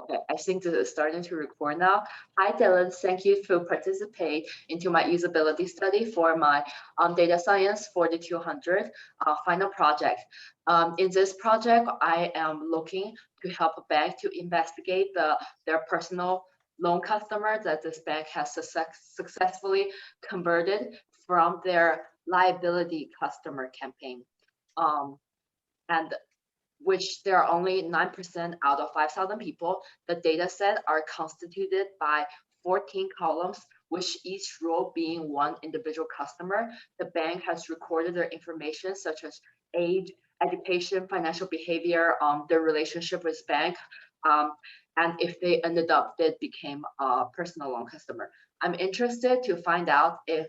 Okay, I think this is starting to record now. Hi, Dylan. Thank you for participate into my usability study for my data science 4200 final project. In this project, I am looking to help a bank to investigate their personal loan customer that this bank has successfully converted from their liability customer campaign. And which there are only 9% out of 5,000 people. The data set are constituted by 14 columns, which each row being one individual customer. The bank has recorded their information such as age, education, financial behavior, their relationship with bank, and if they ended up, they became a personal loan customer. I'm interested to find out if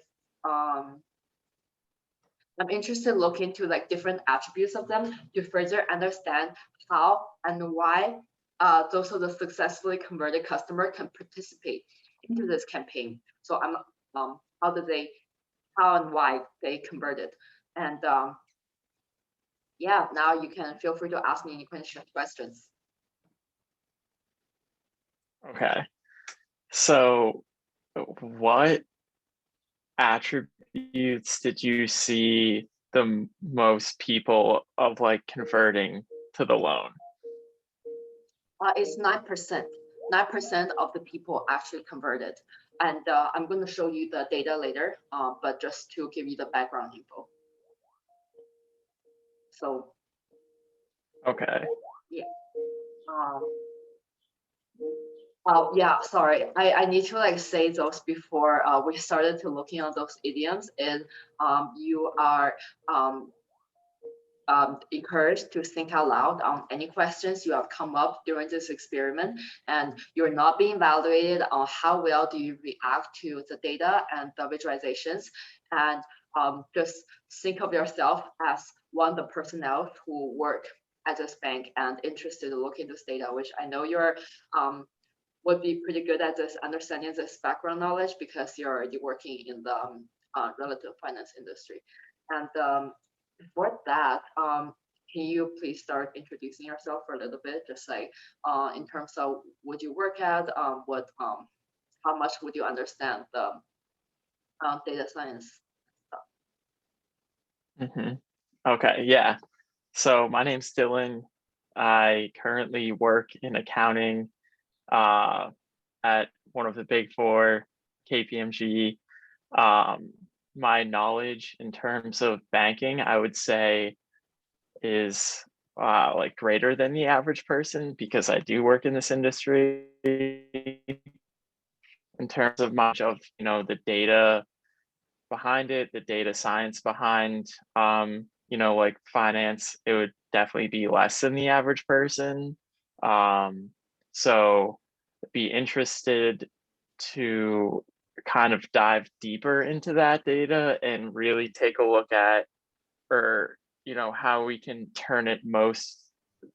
I'm interested to look into like different attributes of them to further understand how and why those of the successfully converted customer can participate into this campaign. So I'm how and why they converted. And yeah, now you can feel free to ask me any questions. Okay, so what attributes did you see the most people of like converting to the loan? It's 9%. 9% of the people actually converted. And I'm going to show you the data later, but just to give you the background info. So. Okay. Yeah. Yeah, sorry. I need to like say those before we started to looking at those idioms. And you are encouraged to think out loud on any questions you have come up during this experiment, and you're not being evaluated on how well do you react to the data and the visualizations, and just think of yourself as one of the personnel who work at this bank and interested to look into this data, which I know you're would be pretty good at this, understanding this background knowledge because you're already working in the relative finance industry. And before that, can you please start introducing yourself for a little bit, just like in terms of what you work at, how much would you understand the data science stuff? Okay, yeah. So my name's Dylan. I currently work in accounting at one of the big four, KPMG. My knowledge in terms of banking, I would say, is like greater than the average person because I do work in this industry. In terms of much of the data behind it, the data science behind like finance, it would definitely be less than the average person. So be interested to kind of dive deeper into that data and really take a look at, or how we can turn it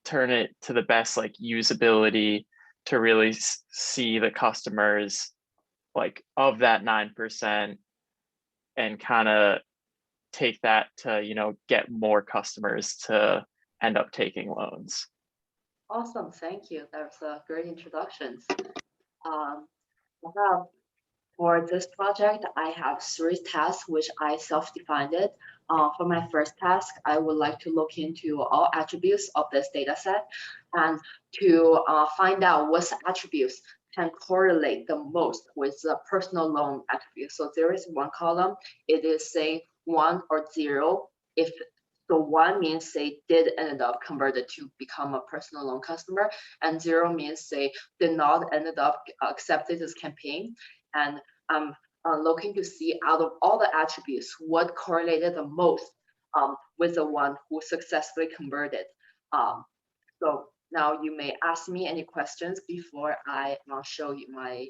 to the best like usability to really see the customers like of that 9% and kind of take that to get more customers to end up taking loans. Awesome, thank you. That was a great introduction. For this project, I have 3 tasks which I self-defined it. For my first task, I would like to look into all attributes of this data set and to find out what attributes can correlate the most with the personal loan attribute. So there is one column, it is saying 1 or 0. If so, 1 means they did end up converted to become a personal loan customer, and 0 means they did not ended up accepted this campaign. And I'm looking to see out of all the attributes, what correlated the most with the one who successfully converted. So now you may ask me any questions before I show you my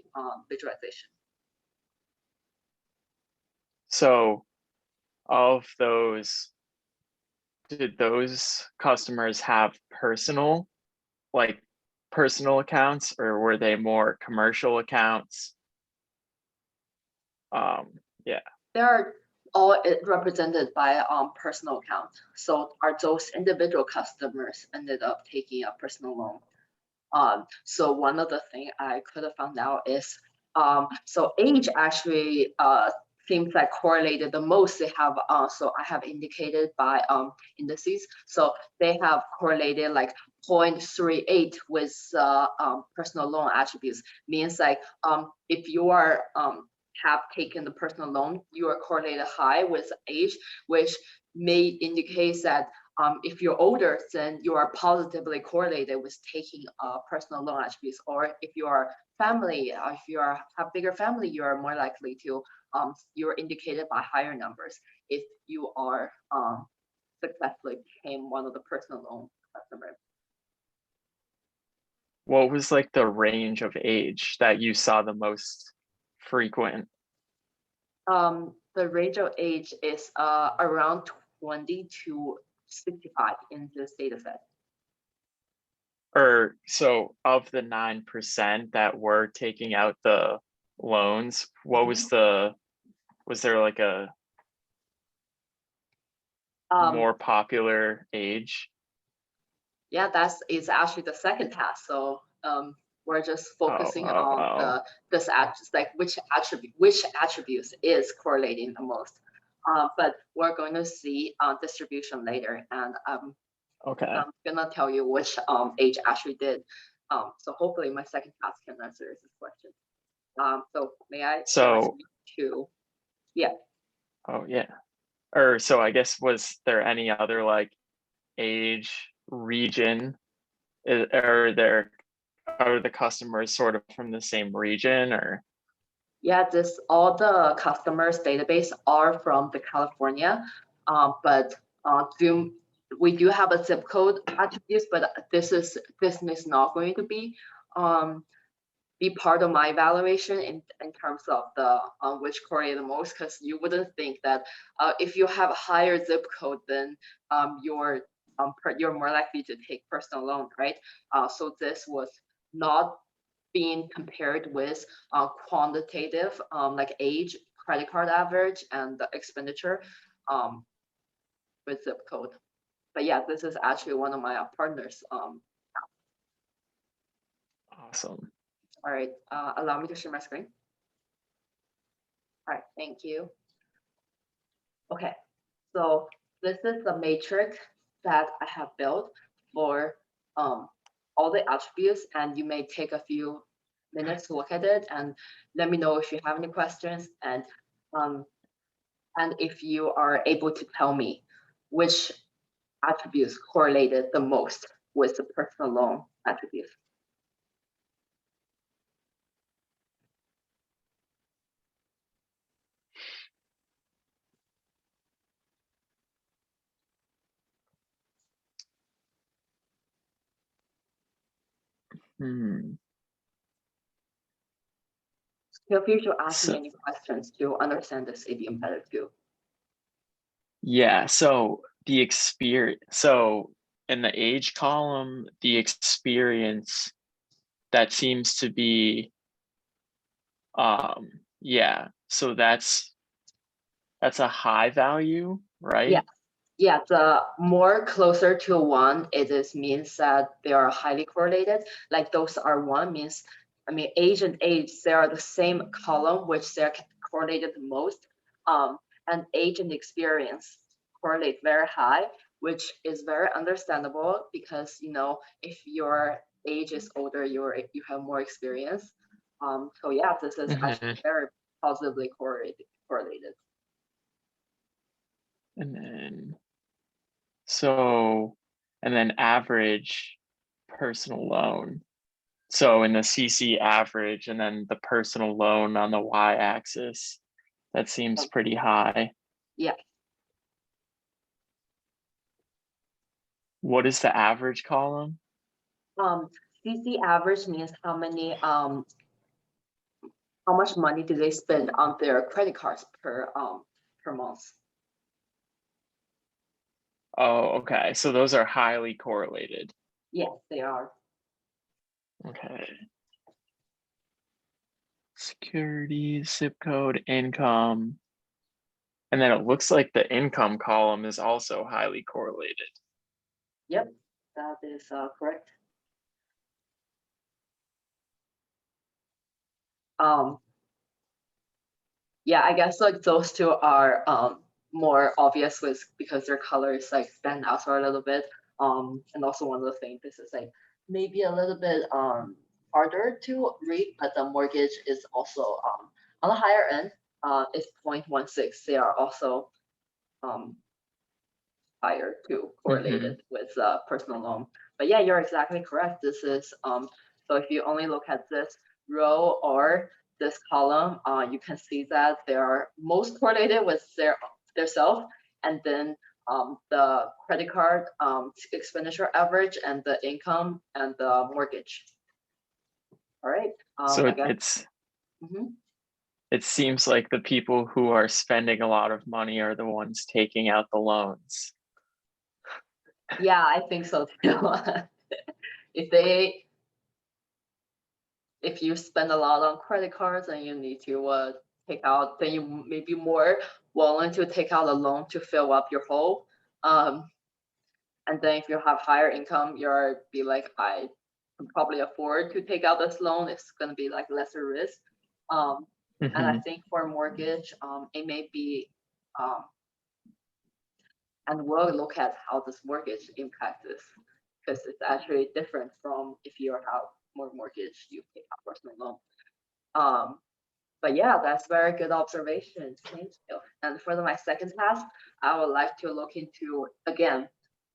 visualization. So of those, did those customers have personal accounts, or were they more commercial accounts? Yeah. They are all represented by personal account. So are those individual customers ended up taking a personal loan? So one of the things I could have found out is, so age actually seems like correlated the most. They have, so I have indicated by indices. So they have correlated like 0.38 with personal loan attributes. Means like if you are have taken the personal loan, you are correlated high with age, which may indicate that if you're older, then you are positively correlated with taking personal loan attributes. Or if you are family, if you have bigger family, you are more likely to, you're indicated by higher numbers if you are successfully became one of the personal loan customers. What was like the range of age that you saw the most frequent? The range of age is around 20 to 65 in this data set. Or so of the 9% that were taking out the loans, what was there like a more popular age? Yeah, is actually the second task. So we're just focusing on this like which attributes is correlating the most. But we're going to see distribution later, and Okay. I'm gonna tell you which age actually did. So hopefully my second task can answer this question. So may I to yeah. Oh yeah. Or so I guess, was there any other like age region? Are the customers sort of from the same region, or? Yeah, all the customers database are from the California, but we do have a zip code attributes, but this is not going to be part of my evaluation in terms of the which correlate the most, because you wouldn't think that if you have a higher zip code, then you're more likely to take personal loan, right? So this was not being compared with quantitative like age, credit card average, and the expenditure with zip code. But yeah, this is actually one of my partners. Awesome. All right, allow me to share my screen. All right, thank you. Okay, so this is the matrix that I have built for all the attributes, and you may take a few minutes to look at it and let me know if you have any questions, and if you are able to tell me which attributes correlated the most with the personal loan attributes. Feel free to ask me any questions to understand this idiom better too. Yeah, so the experience, so in the age column, the experience, that seems to be, yeah, so that's a high value, right? Yeah, the more closer to one it is means that they are highly correlated. Like those are one means, I mean, age and age, they are the same column, which they're correlated the most. And age and experience correlate very high, which is very understandable because, you know, if your age is older, you have more experience. So yeah, this is actually very positively correlated. And then, so, and then average personal loan. So in the CC average, and then the personal loan on the y-axis, that seems pretty high. Yeah. What is the average column? CC average means how much money do they spend on their credit cards per month. Oh, okay. So those are highly correlated. Yes, they are. Okay. Security, zip code, income. And then it looks like the income column is also highly correlated. Yep, that is correct. Yeah, I guess like those two are more obvious with because their colors like stand out for a little bit. And also one of the things this is like maybe a little bit harder to read, but the mortgage is also on the higher end. It's 0.16. They are also higher too correlated with personal loan. But yeah, you're exactly correct. This is so if you only look at this row or this column, you can see that they are most correlated with their self, and then the credit card expenditure average and the income and the mortgage. All right. So I guess. it's it seems like the people who are spending a lot of money are the ones taking out the loans. Yeah, I think so too. If you spend a lot on credit cards and you need to take out, then you may be more willing to take out a loan to fill up your hole. And then if you have higher income, you're be like, I can probably afford to take out this loan. It's going to be like lesser risk. And I think for mortgage, it may be, and we'll look at how this mortgage impacts this, because it's actually different from if you have more mortgage, you take out personal loan. But yeah, that's very good observation. Thank you. And for my second task, I would like to look into, again,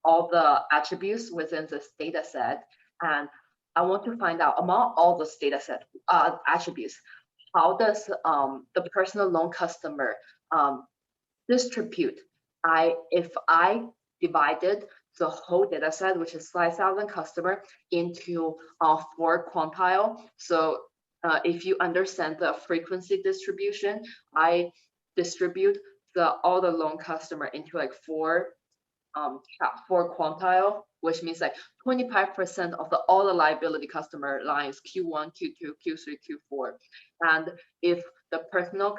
all the attributes within this data set. And I want to find out among all those data set attributes, how does the personal loan customer distribute? If I divided the whole data set, which is 5,000 customer, into 4 quantile. So if you understand the frequency distribution, I distribute all the loan customer into like 4 quantile, which means like 25% of all the liability customer lines Q1, Q2, Q3, Q4. And if the personal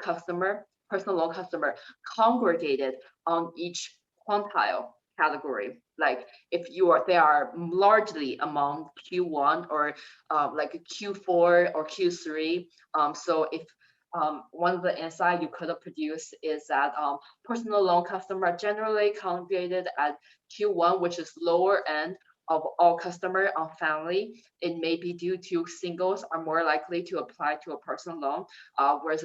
loan customer congregated on each quantile category, like if they are largely among Q1 or like Q4 or Q3. So if one of the insight you could have produced is that personal loan customer generally congregated at Q1, which is lower end of all customer on family. It may be due to singles are more likely to apply to a personal loan, whereas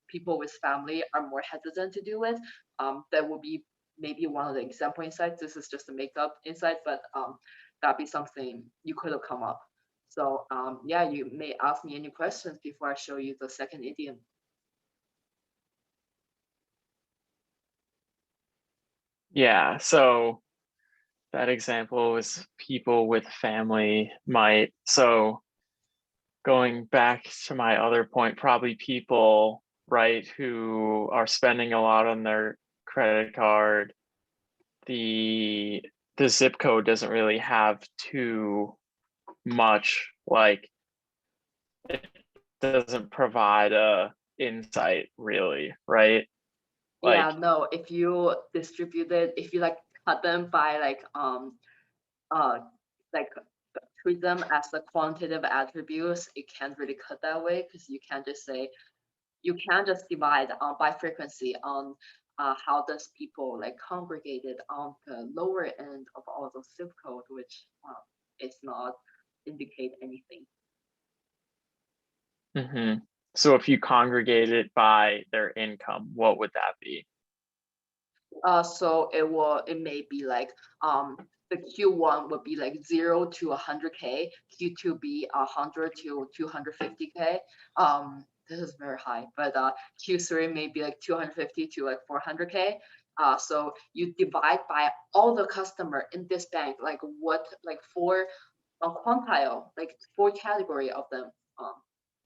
people with family are more hesitant to do it. That will be maybe one of the example insights. This is just a makeup insight, but that'd be something you could have come up. So yeah, you may ask me any questions before I show you the second idiom. Yeah, so that example was people with family might, so going back to my other point, probably people, right, who are spending a lot on their credit card, the zip code doesn't really have too much, like it doesn't provide a insight really, right? Yeah, Like, no, if you distribute it, if you like cut them by like treat them as the quantitative attributes, it can't really cut that way, because you can't just say, you can't just divide by frequency on how does people like congregated on the lower end of all those zip code, which is not indicate anything. so if you congregate it by their income, what would that be? So it may be like the Q1 would be like 0 to 100K, Q2 be 100 to 250K. This is very high, but Q3 may be like 250 to like 400K. So you divide by all the customer in this bank, like what, like 4 quantile, like 4 category of them.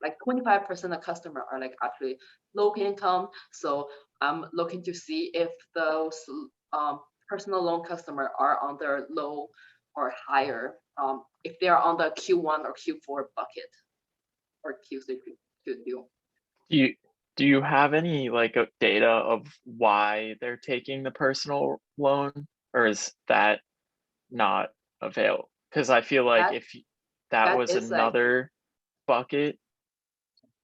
Like 25% of customer are like actually low income. So I'm looking to see if those personal loan customer are on their low or higher, if they're on the Q1 or Q4 bucket or Q3, Q2. Do you have any like data of why they're taking the personal loan, or is that not available? Because I feel like if that was is like, another bucket.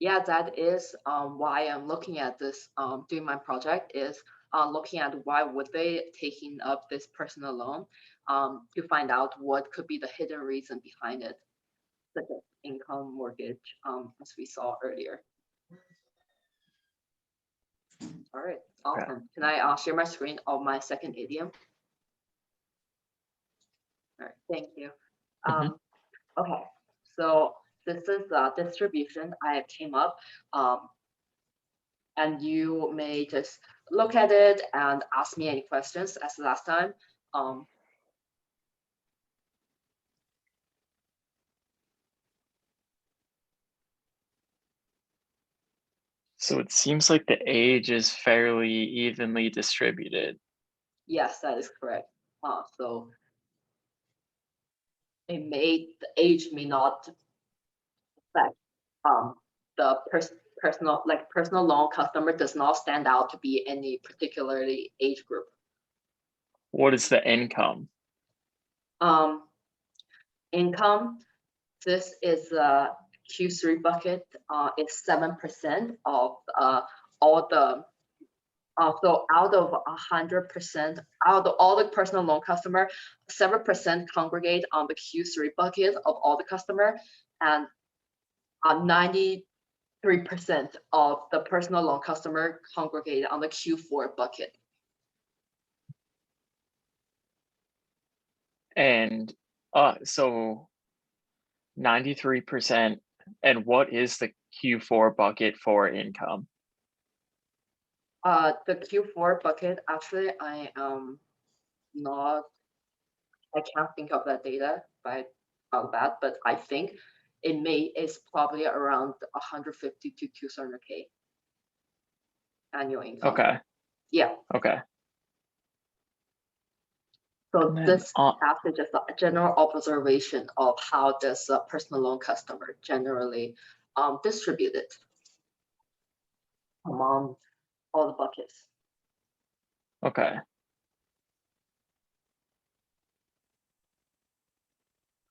Yeah, that is why I'm looking at this, doing my project is looking at why would they taking up this personal loan, to find out what could be the hidden reason behind it, such as income, mortgage, as we saw earlier. All right, awesome. Can I share my screen of my second idiom? All right, thank you. Okay, so this is the distribution I came up, and you may just look at it and ask me any questions as last time. So it seems like the age is fairly evenly distributed. Yes, that is correct. So the age may not affect the personal loan customer does not stand out to be any particularly age group. What is the income? Income, this is a Q3 bucket. It's 7% of all the. So out of 100%, out of all the personal loan customer, 7% congregate on the Q3 bucket of all the customer, and 93% of the personal loan customer congregate on the Q4 bucket. And so 93%. And what is the Q4 bucket for income? The Q4 bucket, actually, I can't think of that data of that, but I think it's probably around 150 to 200K annual income. Okay. Yeah. Okay. So this after just a general observation of how does a personal loan customer generally distributed among all the buckets. Okay.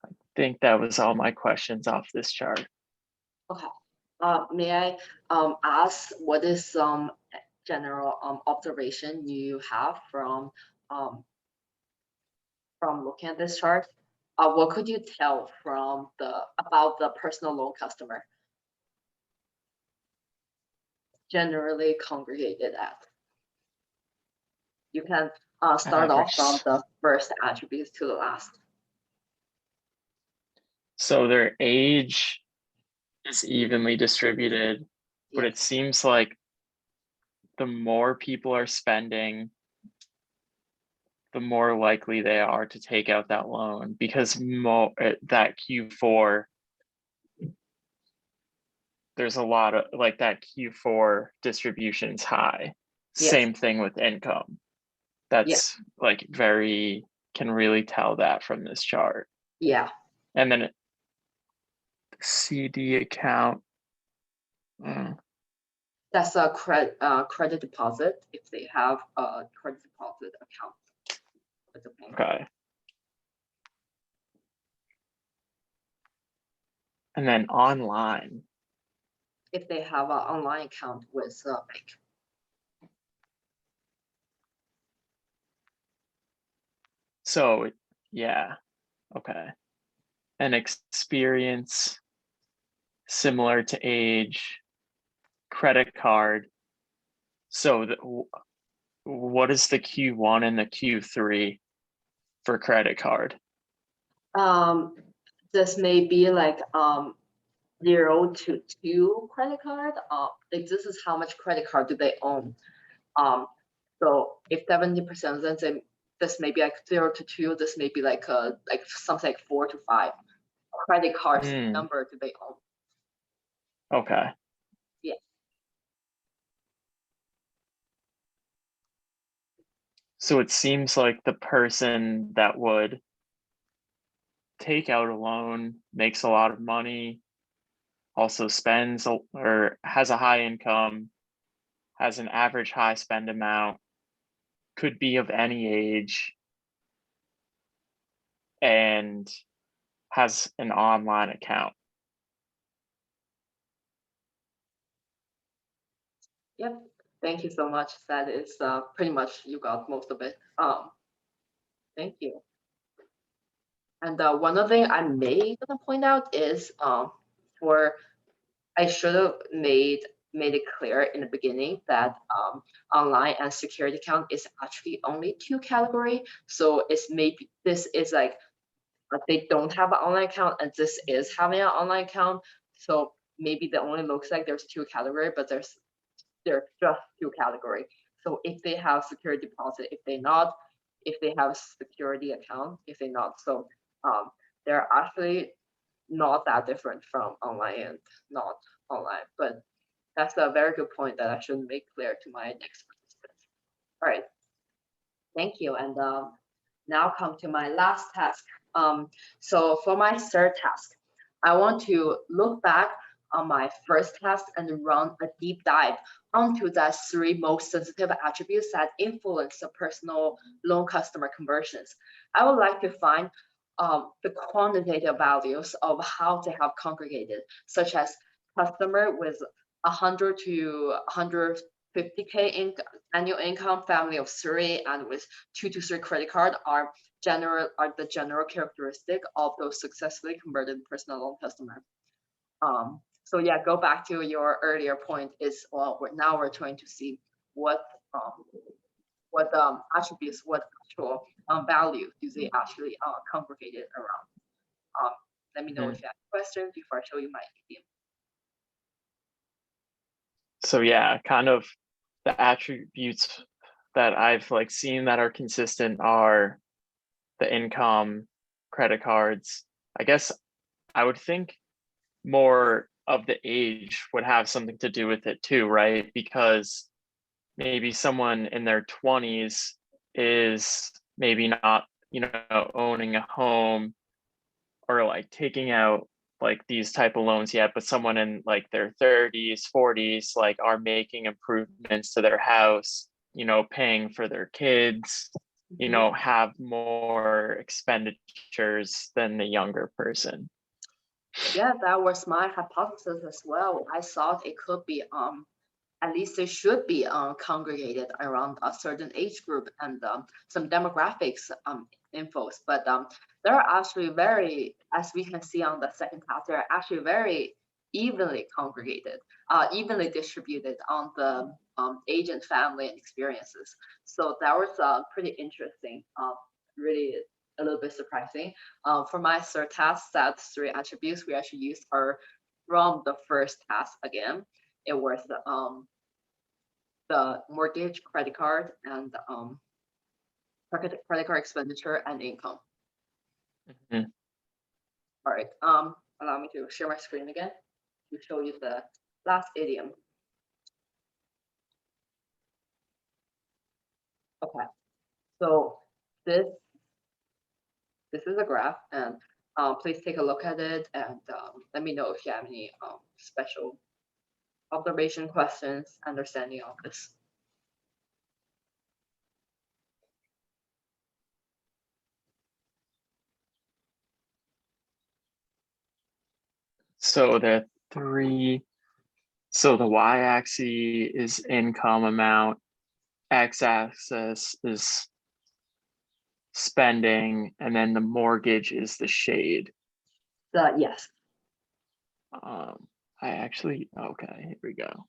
I think that was all my questions off this chart. Okay. May I ask what is some general observation you have from looking at this chart? What could you tell from about the personal loan customer generally congregated at? You can start off from the first attributes to the last. So their age is evenly distributed, but it seems like the more people are spending, the more likely they are to take out that loan, because that Q4, there's a lot of like that Q4 distribution is high. Same thing with income. That's like can really tell that from this chart. Yeah. And then CD account. That's a credit deposit if they have a credit deposit account with the bank. Okay. And then online. If they have an online account with a bank. So yeah, okay. And experience similar to age, credit card. So what is the Q1 and the Q3 for credit card? This may be like 0 to 2 credit card. Like this is how much credit card do they own. So if 70%, then this may be like 0 to 2. This may be like something like 4 to 5 credit cards number do they own. Okay. Yeah. So it seems like the person that would take out a loan makes a lot of money, also spends or has a high income, has an average high spend amount, could be of any age, and has an online account. Yep. Thank you so much. That is pretty much you got most of it. Thank you. And one other thing I may gonna point out is for I should have made it clear in the beginning that online and security account is actually only two category. So it's maybe this is like they don't have an online account and this is having an online account. So maybe it only looks like there's two category, but there's just two category. So if they have security deposit, if they not, if they have security account, if they not, so they're actually not that different from online and not online. But that's a very good point that I should make clear to my next participants. All right, thank you. And now come to my last task. So for my third task, I want to look back on my first task and run a deep dive onto the three most sensitive attributes that influence the personal loan customer conversions. I would like to find the quantitative values of how they have congregated, such as customer with 100 to 150K annual income, family of three, and with 2 to 3 credit card are the general characteristic of those successfully converted personal loan customer. So yeah, go back to your earlier point is now we're trying to see what attributes, what actual value do they actually congregated around. Let me know if you have questions before I show you my medium. So yeah, kind of the attributes that I've like seen that are consistent are the income, credit cards. I guess I would think more of the age would have something to do with it too, right? Because maybe someone in their 20s is maybe not, owning a home or like taking out like these type of loans yet, but someone in like their 30s, 40s, like are making improvements to their house, paying for their kids, have more expenditures than the younger person. Yeah, that was my hypothesis as well. I thought it could be at least it should be congregated around a certain age group and some demographics infos. But they're actually very, as we can see on the second tab, they're actually very evenly congregated, evenly distributed on the age and family and experiences. So that was pretty interesting, really a little bit surprising. For my third task, that three attributes we actually used are from the first task again. It was the mortgage, credit card, and credit card expenditure and income. Mhm. All right. Allow me to share my screen again to show you the last idiom. Okay. So this is a graph, and please take a look at it and let me know if you have any special observation, questions, understanding of this. So the y-axis is income amount, x-axis is spending, and then the mortgage is the shade. Yes. Okay, here we go.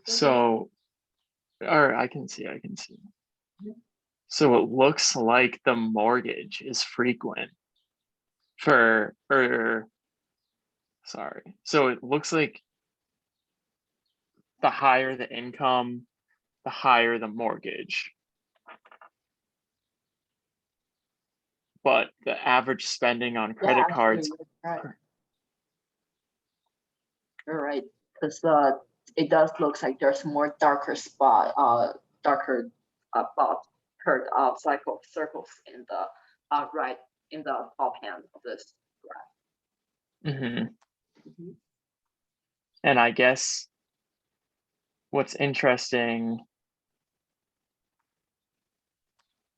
So, or I can see. So it looks like the mortgage is frequent so it looks like the higher the income, the higher the mortgage. But the average spending on credit cards. You're right, because it does look like there's more darker darker circles in the right in the top hand of this graph. Mm-hmm. And I guess what's interesting,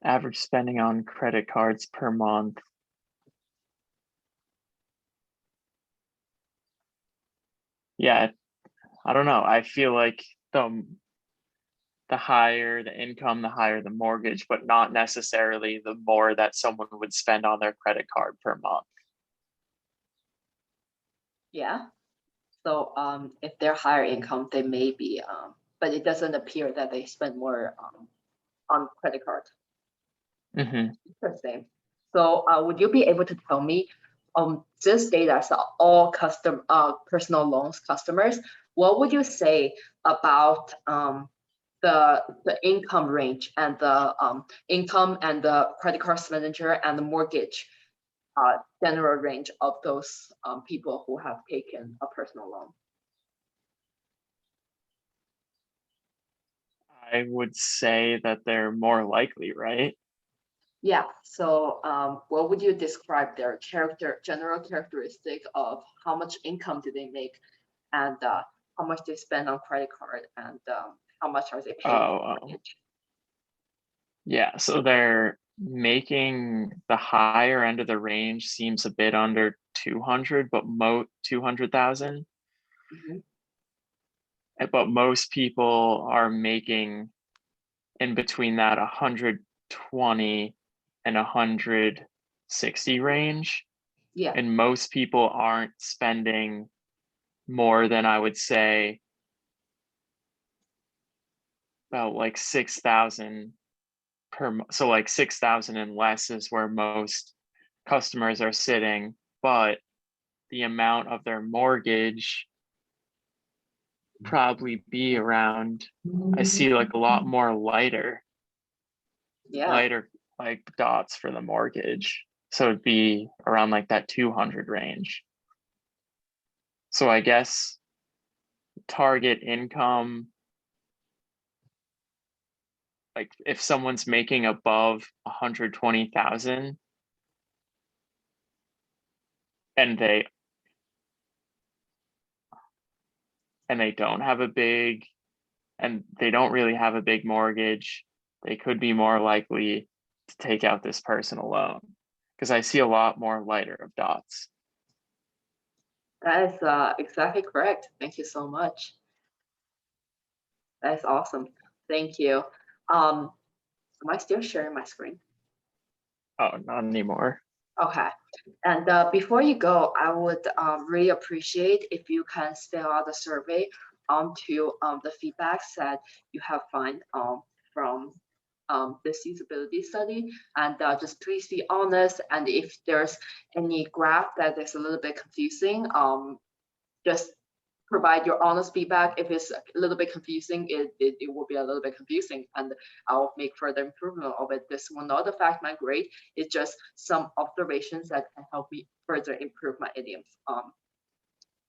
average spending on credit cards per month. Yeah, I don't know. I feel like the higher the income, the higher the mortgage, but not necessarily the more that someone would spend on their credit card per month. Yeah. So if they're higher income, they may be, but it doesn't appear that they spend more on credit card. Hmm. Interesting. So would you be able to tell me, this data is all personal loans customers, what would you say about the income range and the income and the credit card expenditure and the mortgage general range of those people who have taken a personal loan? I would say that they're more likely, right? Yeah. So what would you describe their general characteristic of how much income do they make, and how much they spend on credit card, and how much are they paying for Oh, mortgage? yeah. So they're making the higher end of the range seems a bit under 200, but 200,000. Mhm. But most people are making in between that 120 and 160 range. Yeah. And most people aren't spending more than, I would say, about like 6,000 so like 6,000 and less is where most customers are sitting, but the amount of their mortgage probably be around, I see like a lot more Yeah. lighter like dots for the mortgage. So it'd be around like that 200 range. So I guess target income, like if someone's making above 120,000 and they don't have a big and they don't really have a big mortgage, they could be more likely to take out this personal loan because I see a lot more lighter of dots. That is exactly correct. Thank you so much. That is awesome. Thank you. Am I still sharing my screen? Oh, not anymore. Okay. And before you go, I would really appreciate if you can fill out the survey onto the feedbacks that you have found from this usability study. And just please be honest. And if there's any graph that is a little bit confusing, just provide your honest feedback. If it's a little bit confusing, it will be a little bit confusing, and I'll make further improvement of it. This will not affect my grade. It's just some observations that can help me further improve my idioms.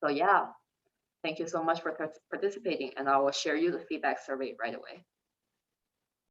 So yeah, thank you so much for participating, and I will share you the feedback survey right away.